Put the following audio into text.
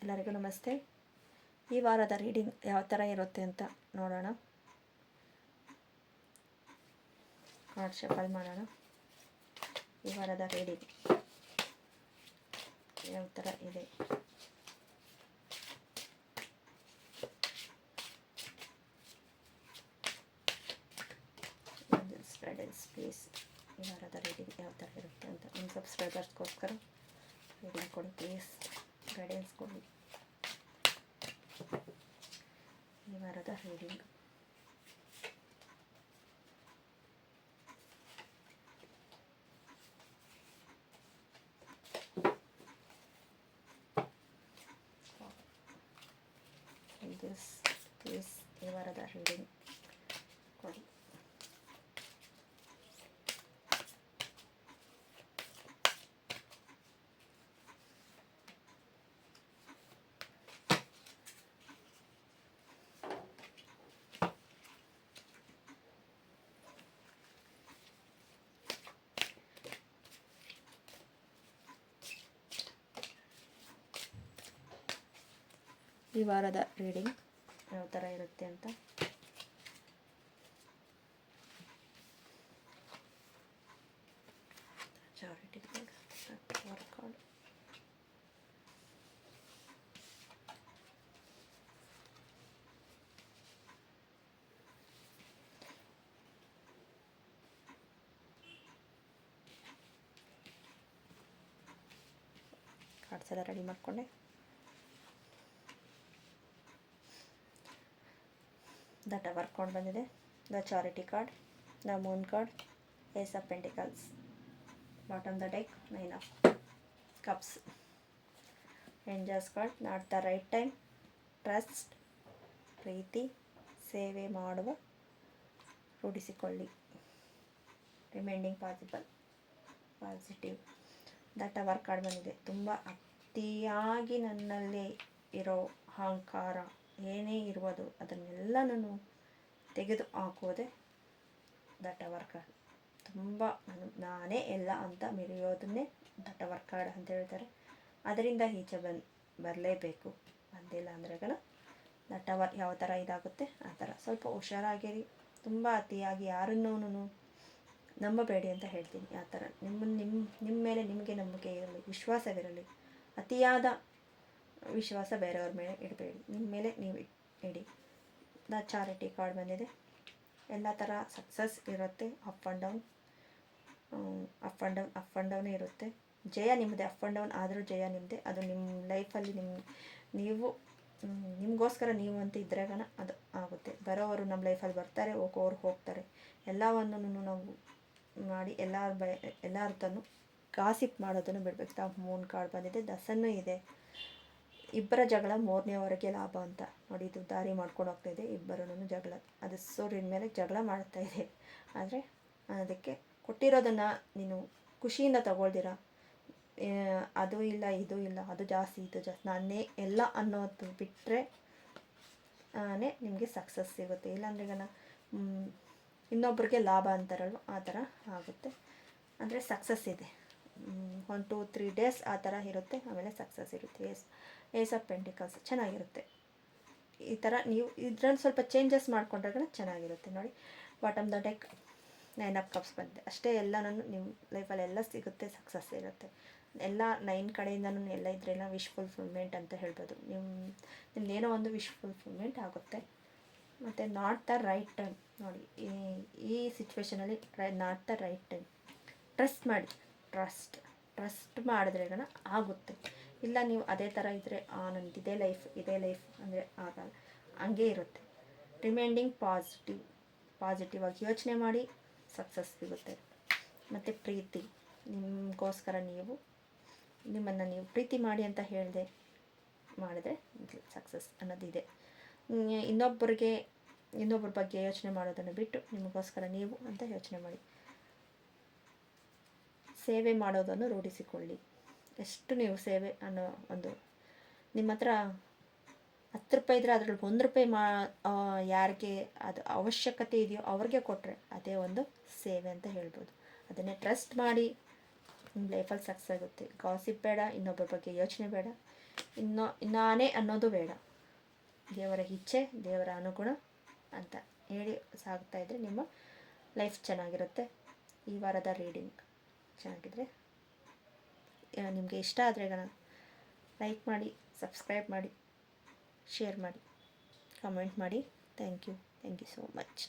ಎಲ್ಲರಿಗೂ ನಮಸ್ತೆ. ಈ ವಾರದ ರೀಡಿಂಗ್ ಯಾವ ಥರ ಇರುತ್ತೆ ಅಂತ ನೋಡೋಣ. ಕಾರ್ಡ್ ಶಫಲ್ ಮಾಡೋಣ. ಈ ವಾರದ ರೀಡಿಂಗ್ ಯಾವ ಥರ ಇದೆ. Guidance please. ಈ ವಾರದ ರೀಡಿಂಗ್ ಯಾವ ಥರ ಇರುತ್ತೆ ಅಂತ ನಿಮ್ಮ ಸಬ್ಸ್ಕ್ರೈಬರ್ಸ್ಗೋಸ್ಕರ ರೀಡಿಂಗ್ ಕೊಡಿ ಪ್ಲೀಸ್. ಗೈಡೆನ್ಸ್ ಕೊಡಿ. ಈ ವಾರದ ರೀಡಿಂಗ್ ಪ್ಲೀಸ್. ಈ ವಾರದ ರೀಡಿಂಗ್ ಕೊಡಿ. ಈ ವಾರದ ರೀಡಿಂಗ್ ಯಾವ ಥರ ಇರುತ್ತೆ ಅಂತ ಚಾರಿಟಿ ಕಾರ್ಡ್, ಕಾರ್ಡ್ಸ್ ಎಲ್ಲ ರೆಡಿ ಮಾಡಿಕೊಂಡೆ. ದ ಟವರ್ ಕಾರ್ಡ್ ಬಂದಿದೆ, the charity card, the moon card, ace of pentacles, bottom the deck, 9 of cups, angels card, not the right time, trust, ಪ್ರೀತಿ, ಸೇವೆ ಮಾಡುವ ರೂಢಿಸಿಕೊಳ್ಳಿ, reminding positive. The tower card ಬಂದಿದೆ, ತುಂಬ ಅತಿಯಾಗಿ ನನ್ನಲ್ಲಿ ಇರೋ ಅಹಂಕಾರ ಏನೇ ಇರುವುದು ಅದನ್ನೆಲ್ಲನೂ ತೆಗೆದು ಹಾಕೋದೆ ದ ಟವರ್ ಕಾರ್ಡ್. ತುಂಬ ನಾನೇ ಎಲ್ಲ ಅಂತ ಮೆರೆಯೋದನ್ನೇ ದ ಟವರ್ ಕಾರ್ಡ್ ಅಂತ ಹೇಳ್ತಾರೆ. ಅದರಿಂದ ಈಚೆ ಬರಲೇಬೇಕು. ಬಂದಿಲ್ಲ ಅಂದರೆ ದ ಟವರ್ ಯಾವ ಥರ ಇದಾಗುತ್ತೆ ಆ ಥರ ಸ್ವಲ್ಪ ಹುಷಾರಾಗಿರಿ. ತುಂಬ ಅತಿಯಾಗಿ ಯಾರನ್ನೂ ನಂಬಬೇಡಿ ಅಂತ ಹೇಳ್ತೀನಿ. ಆ ಥರ ನಿಮ್ಮ ಮೇಲೆ ನಿಮಗೆ ನಂಬಿಕೆ ಇರಲಿ, ವಿಶ್ವಾಸವಿರಲಿ. ಅತಿಯಾದ ವಿಶ್ವಾಸ ಬೇರೆಯವ್ರ ಮೇಲೆ ಇಡಬೇಡಿ, ನಿಮ್ಮ ಮೇಲೆ ನೀವು ಇಡಿ. ದ ಚಾರಿಟಿ ಕಾರ್ಡ್ ಬಂದಿದೆ, ಎಲ್ಲ ಥರ ಸಕ್ಸಸ್ ಇರುತ್ತೆ. ಅಪ್ ಆ್ಯಂಡ್ ಡೌನ್ ಇರುತ್ತೆ. ಜಯ ನಿಮ್ಮದೇ, ಅಪ್ ಆ್ಯಂಡ್ ಡೌನ್ ಆದರೂ ಜಯ ನಿಮ್ಮದೇ. ಅದು ನಿಮ್ಮ ಲೈಫಲ್ಲಿ ನೀವು ನಿಮಗೋಸ್ಕರ ನೀವು ಅಂತ ಇದ್ದರೆ ಅದು ಆಗುತ್ತೆ. ಬರೋವರು ನಮ್ಮ ಲೈಫಲ್ಲಿ ಬರ್ತಾರೆ, ಹೋಗೋರು ಹೋಗ್ತಾರೆ. ಎಲ್ಲವನ್ನೂ ನಾವು ಮಾಡಿ ಎಲ್ಲರ ತನೂ ಗಾಸಿಪ್ ಮಾಡೋದನ್ನು ಬಿಡಬೇಕು. ದ ಮೂನ್ ಕಾರ್ಡ್ ಬಂದಿದೆ, ದ ಸನ್ನು ಇದೆ. ಇಬ್ಬರ ಜಗಳ ಮೂರನೇವರೆಗೆ ಲಾಭ ಅಂತ ನೋಡಿ. ಇದು ದಾರಿ ಮಾಡ್ಕೊಂಡು ಹೋಗ್ತಾ ಇದೆ, ಇಬ್ಬರೂ ಜಗಳ. ಅದು ಸೂರ್ಯನ ಮೇಲೆ ಜಗಳ ಮಾಡ್ತಾ ಇದೆ. ಆದರೆ ಅದಕ್ಕೆ ಕೊಟ್ಟಿರೋದನ್ನು ನೀನು ಖುಷಿಯಿಂದ ತಗೊಳ್ದಿರ, ಅದು ಇಲ್ಲ ಇದು ಇಲ್ಲ, ಅದು ಜಾಸ್ತಿ ಇದು ಜಾಸ್ತಿ, ನಾನೇ ಎಲ್ಲ ಅನ್ನೋದು ಬಿಟ್ಟರೆ ನಿಮಗೆ ಸಕ್ಸಸ್ ಸಿಗುತ್ತೆ. ಇಲ್ಲಾಂದ್ರೆ ಇನ್ನೊಬ್ರಿಗೆ ಲಾಭ ಅಂತಾರಲ್ವ ಆ ಥರ ಆಗುತ್ತೆ. ಅಂದರೆ ಸಕ್ಸಸ್ ಇದೆ. 1-2-3 ಡೇಸ್ ಆ ಥರ ಇರುತ್ತೆ, ಆಮೇಲೆ ಸಕ್ಸಸ್ ಇರುತ್ತೆ. ಏಸ್ ಆಫ್ ಪೆಂಟಿಕಲ್ಸ್ ಚೆನ್ನಾಗಿರುತ್ತೆ. ಈ ಥರ ನೀವು ಇದ್ರಲ್ಲಿ ಸ್ವಲ್ಪ ಚೇಂಜಸ್ ಮಾಡಿಕೊಂಡ್ರೆ ಚೆನ್ನಾಗಿರುತ್ತೆ ನೋಡಿ. Bottom the deck, 9 of cups ಬಂದಿದೆ. ಅಷ್ಟೇ, ಎಲ್ಲನೂ ನಿಮ್ಮ ಲೈಫಲ್ಲಿ ಎಲ್ಲ ಸಿಗುತ್ತೆ, ಸಕ್ಸಸ್ ಇರುತ್ತೆ. ಎಲ್ಲ 9 ಕಡೆಯಿಂದನೂ ಎಲ್ಲ ಇದ್ರೆಲ್ಲ ವಿಶ್ ಫುಲ್ಫಿಲ್ಮೆಂಟ್ ಅಂತ ಹೇಳ್ಬೋದು. ನಿಮ್ದೇನೋ ಒಂದು ವಿಶ್ ಫುಲ್ಫಿಲ್ಮೆಂಟ್ ಆಗುತ್ತೆ. ಮತ್ತು ನಾಟ್ ದ ರೈಟ್ ಟೈಮ್ ನೋಡಿ, ಈ ಸಿಚುವೇಷನಲ್ಲಿ not the right time. Trust ಮಾಡಿ, ಟ್ರಸ್ಟ್ ಮಾಡಿದ್ರೆ ಆಗುತ್ತೆ. ಇಲ್ಲ ನೀವು ಅದೇ ಥರ ಇದ್ದರೆ ನನಗೆ ಇದೇ ಲೈಫ್ ಅಂದರೆ ಆಗಲ್ಲ, ಹಂಗೆ ಇರುತ್ತೆ. ರಿಮೈಂಡಿಂಗ್ ಪಾಸಿಟಿವ್ ಆಗಿ ಯೋಚನೆ ಮಾಡಿ, ಸಕ್ಸಸ್ ಸಿಗುತ್ತೆ. ಮತ್ತು ಪ್ರೀತಿ, ನಿಮಗೋಸ್ಕರ ನಿಮ್ಮನ್ನು ನೀವು ಪ್ರೀತಿ ಮಾಡಿ ಅಂತ ಮಾಡಿದ್ರೆ ಸಕ್ಸಸ್ ಅನ್ನೋದಿದೆ. ಇನ್ನೊಬ್ಬರ ಬಗ್ಗೆ ಯೋಚನೆ ಮಾಡೋದನ್ನು ಬಿಟ್ಟು ನಿಮಗೋಸ್ಕರ ನೀವು ಅಂತ ಯೋಚನೆ ಮಾಡಿ. ಸೇವೆ ಮಾಡೋದನ್ನು ರೂಢಿಸಿಕೊಳ್ಳಿ. ಎಷ್ಟು ನೀವು ಸೇವೆ ಅನ್ನೋ ನಿಮ್ಮ ಹತ್ರ 10 ರೂಪಾಯಿ ಇದ್ದರೆ ಅದರಲ್ಲಿ 1 ರೂಪಾಯಿ ಯಾರಿಗೆ ಅದು ಅವಶ್ಯಕತೆ ಇದೆಯೋ ಅವ್ರಿಗೆ ಕೊಟ್ಟರೆ ಅದೇ ಒಂದು ಸೇವೆ ಅಂತ ಹೇಳ್ಬೋದು. ಅದನ್ನೇ ಟ್ರಸ್ಟ್ ಮಾಡಿ ನಿಮ್ಮ ಲೈಫಲ್ಲಿ ಸಕ್ಸಸ್ ಆಗುತ್ತೆ. ಗಾಸಿಪ್ ಬೇಡ, ಇನ್ನೊಬ್ಬರ ಬಗ್ಗೆ ಯೋಚನೆ ಬೇಡ. ನಾನೇ ಅನ್ನೋದು ಬೇಡ, ದೇವರ ಇಚ್ಛೆ, ದೇವರ ಅನುಗುಣ ಅಂತ ಹೇಳಿ ಸಾಗ್ತಾಯಿದ್ರೆ ನಿಮ್ಮ ಲೈಫ್ ಚೆನ್ನಾಗಿರುತ್ತೆ. ಈ ವಾರದ ರೀಡಿಂಗ್ ಚೆನ್ನಾಗಿದ್ರೆ ನಿಮಗೆ ಇಷ್ಟ ಆದರೆ ಲೈಕ್ ಮಾಡಿ, ಸಬ್ಸ್ಕ್ರೈಬ್ ಮಾಡಿ, ಶೇರ್ ಮಾಡಿ, ಕಮೆಂಟ್ ಮಾಡಿ. Thank you so much.